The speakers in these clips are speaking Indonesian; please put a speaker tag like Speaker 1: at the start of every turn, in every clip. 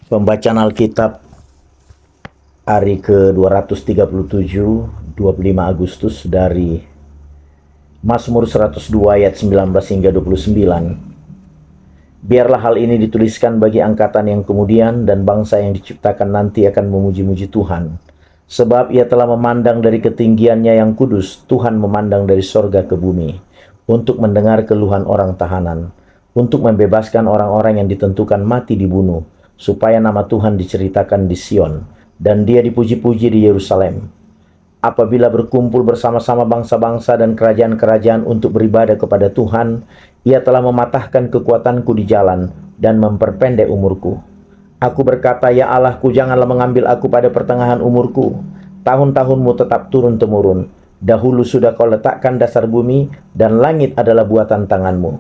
Speaker 1: Pembacaan Alkitab hari ke-237, 25 Agustus dari Mazmur 102 ayat 19 hingga 29. Biarlah hal ini dituliskan bagi angkatan yang kemudian dan bangsa yang diciptakan nanti akan memuji-muji Tuhan. Sebab ia telah memandang dari ketinggiannya yang kudus, Tuhan memandang dari sorga ke bumi, untuk mendengar keluhan orang tahanan, untuk membebaskan orang-orang yang ditentukan mati dibunuh, supaya nama Tuhan diceritakan di Sion, dan dia dipuji-puji di Yerusalem. Apabila berkumpul bersama-sama bangsa-bangsa dan kerajaan-kerajaan untuk beribadah kepada Tuhan, ia telah mematahkan kekuatanku di jalan dan memperpendek umurku. Aku berkata, ya Allahku, janganlah mengambil aku pada pertengahan umurku. Tahun-tahunmu tetap turun-temurun. Dahulu sudah kau letakkan dasar bumi, dan langit adalah buatan tanganmu.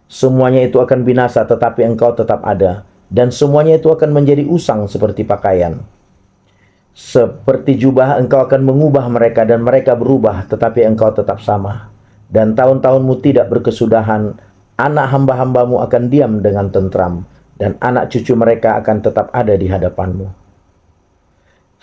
Speaker 1: Semuanya itu akan binasa, tetapi engkau tetap ada. Dan semuanya itu akan menjadi usang seperti pakaian. Seperti jubah engkau akan mengubah mereka, dan mereka berubah, tetapi engkau tetap sama. Dan tahun-tahunmu tidak berkesudahan. Anak hamba-hambamu akan diam dengan tentram, dan anak cucu mereka akan tetap ada di hadapanmu.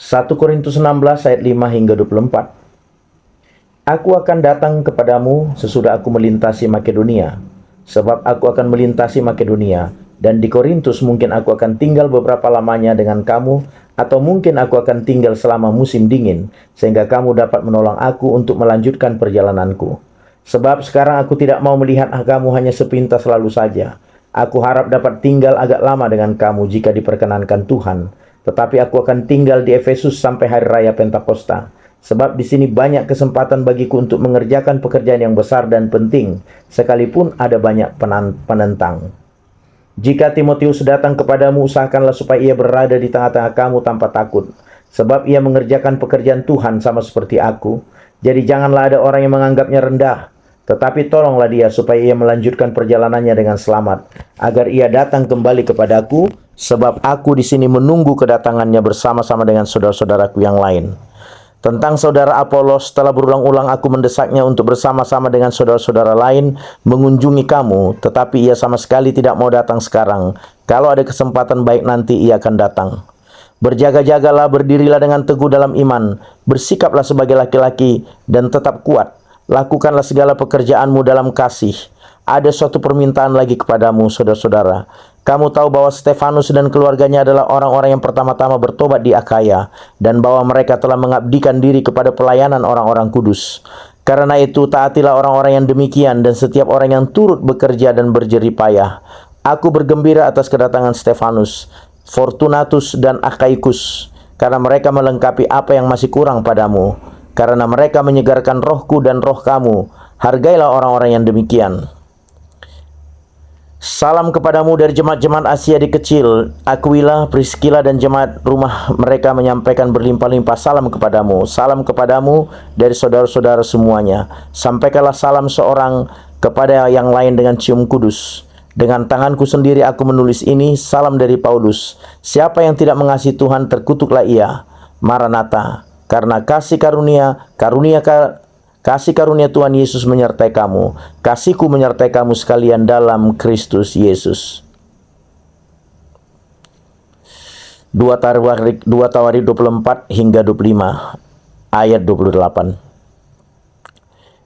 Speaker 1: 1 Korintus 16 ayat 5 hingga 24. Aku akan datang kepadamu sesudah aku melintasi Makedonia, sebab aku akan melintasi Makedonia, dan di Korintus mungkin aku akan tinggal beberapa lamanya dengan kamu, atau mungkin aku akan tinggal selama musim dingin, sehingga kamu dapat menolong aku untuk melanjutkan perjalananku. Sebab sekarang aku tidak mau melihat kamu hanya sepintas lalu saja. Aku harap dapat tinggal agak lama dengan kamu jika diperkenankan Tuhan. Tetapi aku akan tinggal di Efesus sampai hari raya Pentakosta. Sebab di sini banyak kesempatan bagiku untuk mengerjakan pekerjaan yang besar dan penting, sekalipun ada banyak penentang. Jika Timotius datang kepadamu, usahakanlah supaya ia berada di tengah-tengah kamu tanpa takut. Sebab ia mengerjakan pekerjaan Tuhan sama seperti aku. Jadi janganlah ada orang yang menganggapnya rendah. Tetapi tolonglah dia supaya ia melanjutkan perjalanannya dengan selamat, agar ia datang kembali kepadaku, sebab aku di sini menunggu kedatangannya bersama-sama dengan saudara-saudaraku yang lain. Tentang saudara Apolos, telah berulang-ulang aku mendesaknya untuk bersama-sama dengan saudara-saudara lain mengunjungi kamu, tetapi ia sama sekali tidak mau datang sekarang. Kalau ada kesempatan baik nanti ia akan datang. Berjaga-jagalah, berdirilah dengan teguh dalam iman, bersikaplah sebagai laki-laki dan tetap kuat. Lakukanlah segala pekerjaanmu dalam kasih. Ada suatu permintaan lagi kepadamu, saudara-saudara. Kamu tahu bahwa Stefanus dan keluarganya adalah orang-orang yang pertama-tama bertobat di Akhaya, dan bahwa mereka telah mengabdikan diri kepada pelayanan orang-orang kudus. Karena itu taatilah orang-orang yang demikian, dan setiap orang yang turut bekerja dan berjerih payah. Aku bergembira atas kedatangan Stefanus, Fortunatus dan Akhaikus, karena mereka melengkapi apa yang masih kurang padamu. Karena mereka menyegarkan rohku dan roh kamu. Hargailah orang-orang yang demikian. Salam kepadamu dari jemaat-jemaat Asia di kecil. Aquila, Priscilla dan jemaat rumah mereka menyampaikan berlimpah-limpah salam kepadamu. Salam kepadamu dari saudara-saudara semuanya. Sampaikanlah salam seorang kepada yang lain dengan cium kudus. Dengan tanganku sendiri aku menulis ini, salam dari Paulus. Siapa yang tidak mengasihi Tuhan, terkutuklah ia. Maranatha. Karena kasih karunia Tuhan Yesus menyertai kamu. Kasihku menyertai kamu sekalian dalam Kristus Yesus. 2 Tawarikh 24 hingga 25 ayat 28.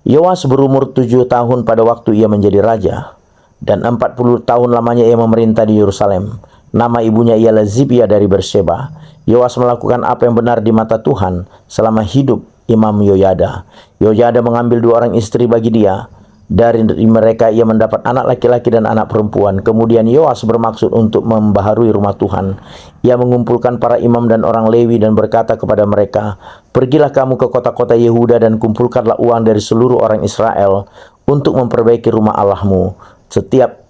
Speaker 1: Yoas berumur 7 tahun pada waktu ia menjadi raja, dan 40 tahun lamanya ia memerintah di Yerusalem. Nama ibunya ialah Zibia dari Berseba. Yoas melakukan apa yang benar di mata Tuhan selama hidup Imam Yoyada. Yoyada mengambil 2 orang istri bagi dia. Dari mereka ia mendapat anak laki-laki dan anak perempuan. Kemudian Yoas bermaksud untuk membaharui rumah Tuhan. Ia mengumpulkan para imam dan orang Lewi dan berkata kepada mereka, pergilah kamu ke kota-kota Yehuda dan kumpulkanlah uang dari seluruh orang Israel untuk memperbaiki rumah Allahmu. Setiap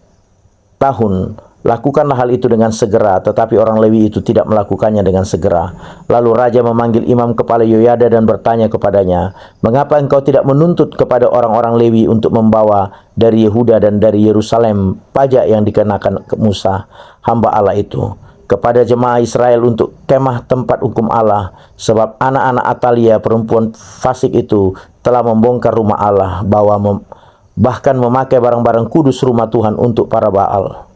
Speaker 1: tahun lakukanlah hal itu dengan segera, tetapi orang Lewi itu tidak melakukannya dengan segera. Lalu raja memanggil imam kepala Yoyada dan bertanya kepadanya, mengapa engkau tidak menuntut kepada orang-orang Lewi untuk membawa dari Yehuda dan dari Yerusalem pajak yang dikenakan ke Musa, hamba Allah itu, kepada jemaah Israel untuk kemah tempat hukum Allah, sebab anak-anak Atalia perempuan fasik itu telah membongkar rumah Allah, bahkan memakai barang-barang kudus rumah Tuhan untuk para Baal.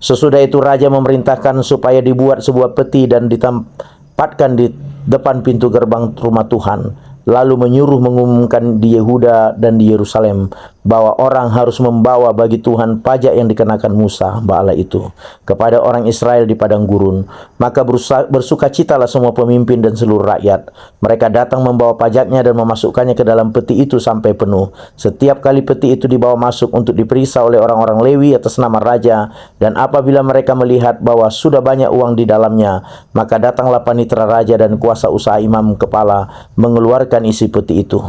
Speaker 1: Sesudah itu raja memerintahkan supaya dibuat sebuah peti dan ditempatkan di depan pintu gerbang rumah Tuhan, lalu menyuruh mengumumkan di Yehuda dan di Yerusalem bahwa orang harus membawa bagi Tuhan pajak yang dikenakan Musa hamba Allah itu kepada orang Israel di padang gurun. Maka bersukacitalah semua pemimpin dan seluruh rakyat. Mereka datang membawa pajaknya dan memasukkannya ke dalam peti itu sampai penuh. Setiap kali peti itu dibawa masuk untuk diperiksa oleh orang-orang Lewi atas nama raja, dan apabila mereka melihat bahwa sudah banyak uang di dalamnya, maka datanglah panitera raja dan kuasa usaha imam kepala mengeluarkan isi peti itu.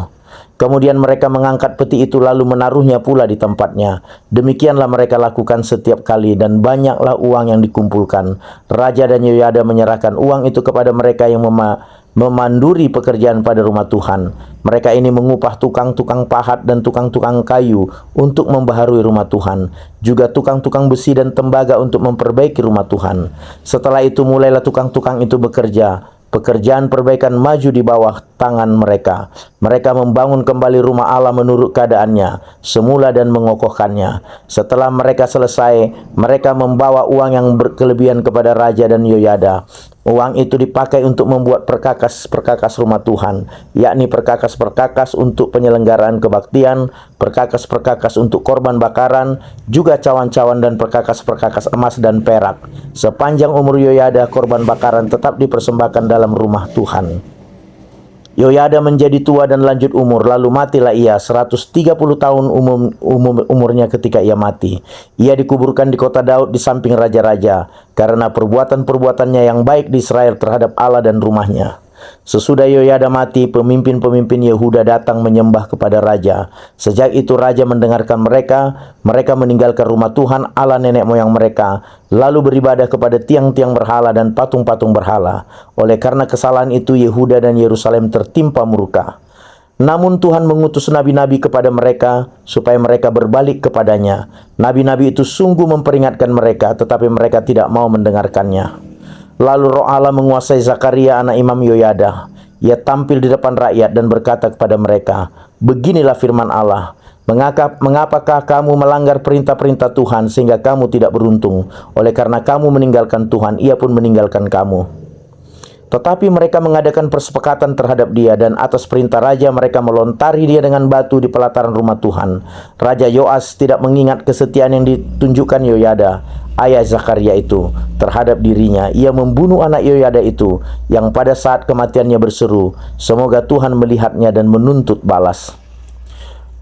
Speaker 1: Kemudian mereka mengangkat peti itu lalu menaruhnya pula di tempatnya. Demikianlah mereka lakukan setiap kali, dan banyaklah uang yang dikumpulkan. Raja dan Yehoyada menyerahkan uang itu kepada mereka yang memanduri pekerjaan pada rumah Tuhan. Mereka ini mengupah tukang-tukang pahat dan tukang-tukang kayu untuk membaharui rumah Tuhan, juga tukang-tukang besi dan tembaga untuk memperbaiki rumah Tuhan. Setelah itu mulailah tukang-tukang itu bekerja. Pekerjaan perbaikan maju di bawah tangan mereka. Mereka membangun kembali rumah Allah menurut keadaannya semula dan mengokohkannya. Setelah mereka selesai, mereka membawa uang yang berkelebihan kepada raja dan Yehoyada. Uang itu dipakai untuk membuat perkakas-perkakas rumah Tuhan, yakni perkakas-perkakas untuk penyelenggaraan kebaktian, perkakas-perkakas untuk korban bakaran, juga cawan-cawan dan perkakas-perkakas emas dan perak. Sepanjang umur Yehoyada, korban bakaran tetap dipersembahkan dalam rumah Tuhan. Yehoyada menjadi tua dan lanjut umur, lalu matilah ia 130 tahun umurnya ketika ia mati. Ia dikuburkan di kota Daud di samping raja-raja, karena perbuatan-perbuatannya yang baik di Israel terhadap Allah dan rumahnya. Sesudah Yehoyada mati, pemimpin-pemimpin Yehuda datang menyembah kepada raja. Sejak itu raja mendengarkan mereka meninggalkan rumah Tuhan Allah nenek moyang mereka, lalu beribadah kepada tiang-tiang berhala dan patung-patung berhala. Oleh karena kesalahan itu, Yehuda dan Yerusalem tertimpa murka. Namun Tuhan mengutus nabi-nabi kepada mereka supaya mereka berbalik kepadanya. Nabi-nabi itu sungguh memperingatkan mereka, tetapi mereka tidak mau mendengarkannya. Lalu roh Allah menguasai Zakaria anak Imam Yehoyada. Ia tampil di depan rakyat dan berkata kepada mereka, "Beginilah firman Allah, mengapakah kamu melanggar perintah-perintah Tuhan sehingga kamu tidak beruntung? Oleh karena kamu meninggalkan Tuhan, Ia pun meninggalkan kamu." Tetapi mereka mengadakan persepakatan terhadap dia, dan atas perintah raja mereka melontari dia dengan batu di pelataran rumah Tuhan. Raja Yoas tidak mengingat kesetiaan yang ditunjukkan Yehoyada, ayah Zakaria itu, terhadap dirinya. Ia membunuh anak Yehoyada itu, yang pada saat kematiannya berseru, "Semoga Tuhan melihatnya dan menuntut balas."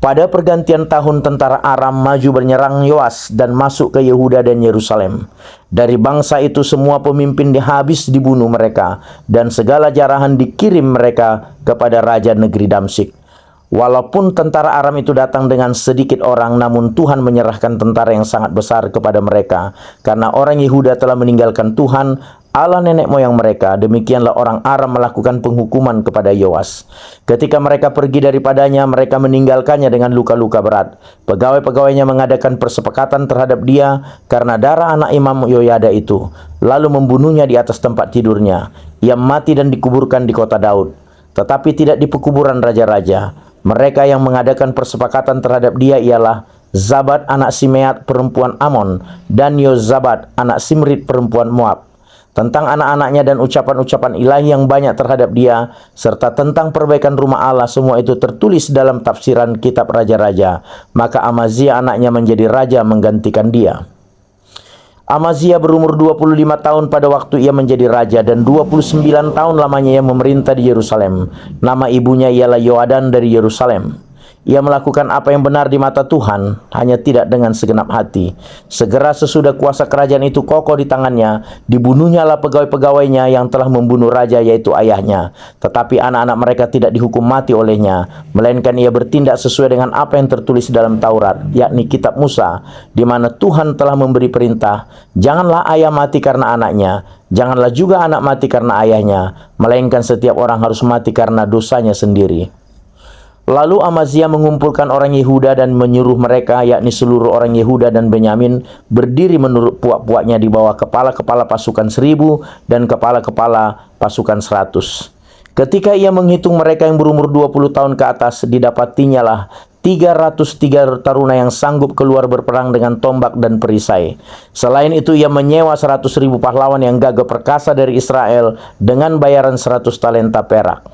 Speaker 1: Pada pergantian tahun, tentara Aram maju menyerang Yoas dan masuk ke Yehuda dan Yerusalem. Dari bangsa itu semua pemimpin dibunuh mereka, dan segala jarahan dikirim mereka kepada raja negeri Damsyik. Walaupun tentara Aram itu datang dengan sedikit orang, namun Tuhan menyerahkan tentara yang sangat besar kepada mereka, karena orang Yehuda telah meninggalkan Tuhan Allah nenek moyang mereka. Demikianlah orang Aram melakukan penghukuman kepada Yoas. Ketika mereka pergi daripadanya, mereka meninggalkannya dengan luka-luka berat. Pegawai-pegawainya mengadakan persepakatan terhadap dia karena darah anak Imam Yehoyada itu, lalu membunuhnya di atas tempat tidurnya. Ia mati dan dikuburkan di kota Daud, tetapi tidak di pekuburan raja-raja. Mereka yang mengadakan persepakatan terhadap dia ialah Zabad anak Simeat perempuan Amon, dan Yozabad anak Simrit perempuan Moab. Tentang anak-anaknya dan ucapan-ucapan ilahi yang banyak terhadap dia, serta tentang perbaikan rumah Allah, semua itu tertulis dalam tafsiran kitab raja-raja. Maka Amazia anaknya menjadi raja menggantikan dia. Amazia berumur 25 tahun pada waktu ia menjadi raja, dan 29 tahun lamanya ia memerintah di Yerusalem. Nama ibunya ialah Yoadan dari Yerusalem. Ia melakukan apa yang benar di mata Tuhan, hanya tidak dengan segenap hati. Segera sesudah kuasa kerajaan itu kokoh di tangannya, dibunuhnyalah pegawai-pegawainya yang telah membunuh raja, yaitu ayahnya. Tetapi anak-anak mereka tidak dihukum mati olehnya, melainkan ia bertindak sesuai dengan apa yang tertulis dalam Taurat, yakni kitab Musa, di mana Tuhan telah memberi perintah, "Janganlah ayah mati karena anaknya, janganlah juga anak mati karena ayahnya, melainkan setiap orang harus mati karena dosanya sendiri." Lalu Amazia mengumpulkan orang Yehuda dan menyuruh mereka, yakni seluruh orang Yehuda dan Benyamin, berdiri menurut puak-puaknya di bawah kepala-kepala pasukan 1000 dan kepala-kepala pasukan 100. Ketika ia menghitung mereka yang berumur 20 tahun ke atas, didapatinya lah 303 taruna yang sanggup keluar berperang dengan tombak dan perisai. Selain itu ia menyewa 100.000 pahlawan yang gagah perkasa dari Israel dengan bayaran 100 talenta perak.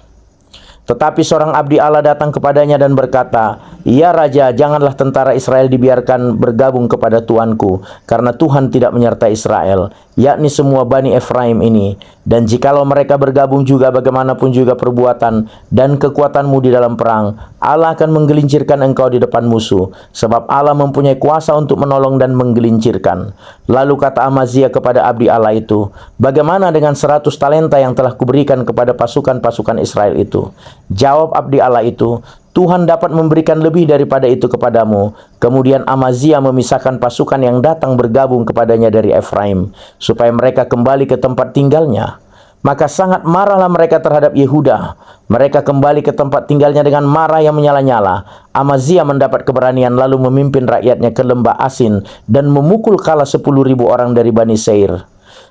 Speaker 1: Tetapi seorang abdi Allah datang kepadanya dan berkata, "Ya Raja, janganlah tentara Israel dibiarkan bergabung kepada tuanku, karena Tuhan tidak menyertai Israel, yakni semua Bani Efraim ini. Dan jikalau mereka bergabung juga bagaimanapun juga perbuatan dan kekuatanmu di dalam perang, Allah akan menggelincirkan engkau di depan musuh, sebab Allah mempunyai kuasa untuk menolong dan menggelincirkan." Lalu kata Amazia kepada abdi Allah itu, "Bagaimana dengan 100 talenta yang telah kuberikan kepada pasukan-pasukan Israel itu?" Jawab abdi Allah itu, "Tuhan dapat memberikan lebih daripada itu kepadamu." Kemudian Amazia memisahkan pasukan yang datang bergabung kepadanya dari Efraim, supaya mereka kembali ke tempat tinggalnya. Maka sangat marahlah mereka terhadap Yehuda. Mereka kembali ke tempat tinggalnya dengan marah yang menyala-nyala. Amazia mendapat keberanian lalu memimpin rakyatnya ke lembah Asin dan memukul kala 10.000 orang dari Bani Seir.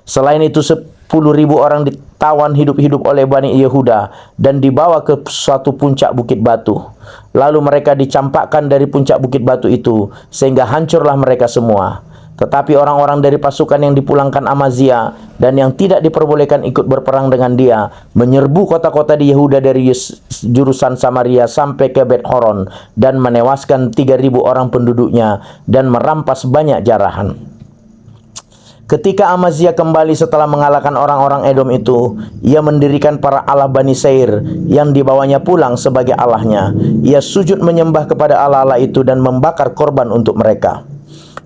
Speaker 1: Selain itu 10.000 orang ditawan hidup-hidup oleh Bani Yehuda dan dibawa ke suatu puncak bukit batu. Lalu mereka dicampakkan dari puncak bukit batu itu sehingga hancurlah mereka semua. Tetapi orang-orang dari pasukan yang dipulangkan Amazia dan yang tidak diperbolehkan ikut berperang dengan dia menyerbu kota-kota di Yehuda dari jurusan Samaria sampai ke Bet Horon dan menewaskan 3.000 orang penduduknya dan merampas banyak jarahan. Ketika Amazia kembali setelah mengalahkan orang-orang Edom itu, ia mendirikan para Allah Bani Seir yang dibawanya pulang sebagai allahnya. Ia sujud menyembah kepada Allah-Allah itu dan membakar korban untuk mereka.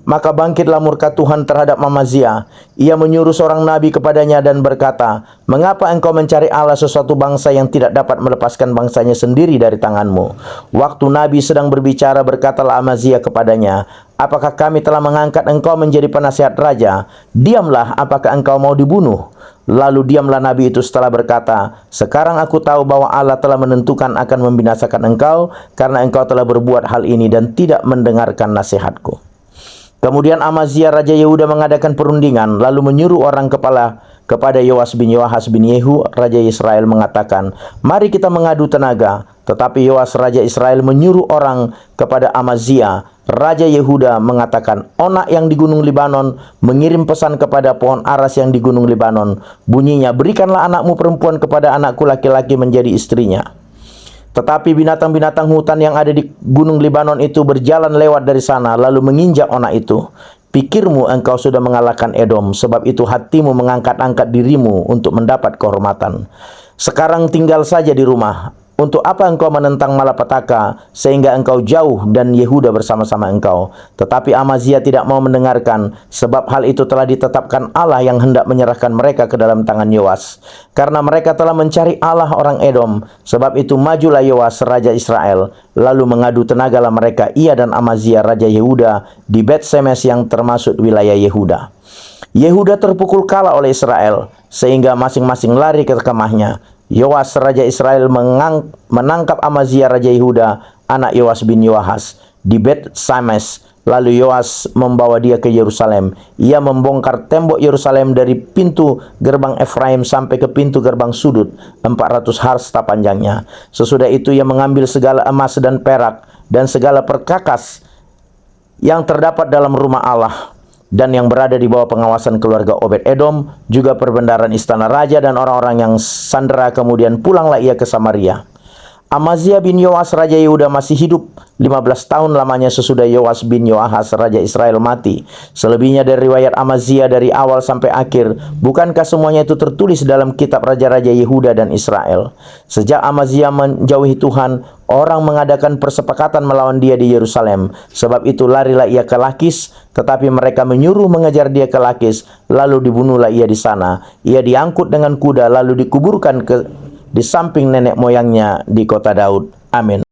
Speaker 1: Maka bangkitlah murka Tuhan terhadap Amazia. Ia menyuruh seorang nabi kepadanya dan berkata, "Mengapa engkau mencari Allah sesuatu bangsa yang tidak dapat melepaskan bangsanya sendiri dari tanganmu?" Waktu nabi sedang berbicara, berkatalah Amazia kepadanya, "Apakah kami telah mengangkat engkau menjadi penasihat raja? Diamlah, apakah engkau mau dibunuh?" Lalu diamlah nabi itu setelah berkata, "Sekarang aku tahu bahwa Allah telah menentukan akan membinasakan engkau, karena engkau telah berbuat hal ini dan tidak mendengarkan nasihatku." Kemudian Amazia Raja Yehuda mengadakan perundingan, lalu menyuruh orang kepala kepada Yoas bin Yoahas bin Yehu, Raja Israel, mengatakan, "Mari kita mengadu tenaga." Tetapi Yoas Raja Israel menyuruh orang kepada Amazia Raja Yehuda mengatakan, "Onak yang di Gunung Libanon mengirim pesan kepada pohon aras yang di Gunung Libanon. Bunyinya, berikanlah anakmu perempuan kepada anakku laki-laki menjadi istrinya." Tetapi binatang-binatang hutan yang ada di Gunung Libanon itu berjalan lewat dari sana, lalu menginjak onak itu. "Pikirmu engkau sudah mengalahkan Edom, sebab itu hatimu mengangkat-angkat dirimu untuk mendapat kehormatan. Sekarang tinggal saja di rumah. Untuk apa engkau menentang malapetaka sehingga engkau jauh dan Yehuda bersama-sama engkau?" Tetapi Amazia tidak mau mendengarkan, sebab hal itu telah ditetapkan Allah yang hendak menyerahkan mereka ke dalam tangan Yoas. Karena mereka telah mencari Allah orang Edom, sebab itu majulah Yoas Raja Israel, lalu mengadu tenagalah mereka, ia dan Amazia Raja Yehuda di Bet Semes yang termasuk wilayah Yehuda. Yehuda terpukul kalah oleh Israel, sehingga masing-masing lari ke kemahnya. Yoas Raja Israel menangkap Amazia Raja Yehuda, anak Yoas bin Yoahas, di Bet Semes. Lalu Yoas membawa dia ke Yerusalem. Ia membongkar tembok Yerusalem dari pintu gerbang Efraim sampai ke pintu gerbang sudut, 400 hasta panjangnya. Sesudah itu ia mengambil segala emas dan perak dan segala perkakas yang terdapat dalam rumah Allah dan yang berada di bawah pengawasan keluarga Obed Edom, juga perbendaharaan istana raja dan orang-orang yang sandera. Kemudian pulanglah ia ke Samaria. Amazia bin Yoas Raja Yehuda masih hidup 15 tahun lamanya sesudah Yoas bin Yoahas Raja Israel mati. Selebihnya dari riwayat Amazia dari awal sampai akhir, bukankah semuanya itu tertulis dalam kitab Raja-Raja Yehuda dan Israel? Sejak Amazia menjauhi Tuhan, orang mengadakan persepakatan melawan dia di Yerusalem. Sebab itu larilah ia ke Lakis, tetapi mereka menyuruh mengejar dia ke Lakis, lalu dibunuhlah ia di sana. Ia diangkut dengan kuda lalu dikuburkan di samping nenek moyangnya di kota Daud. Amin.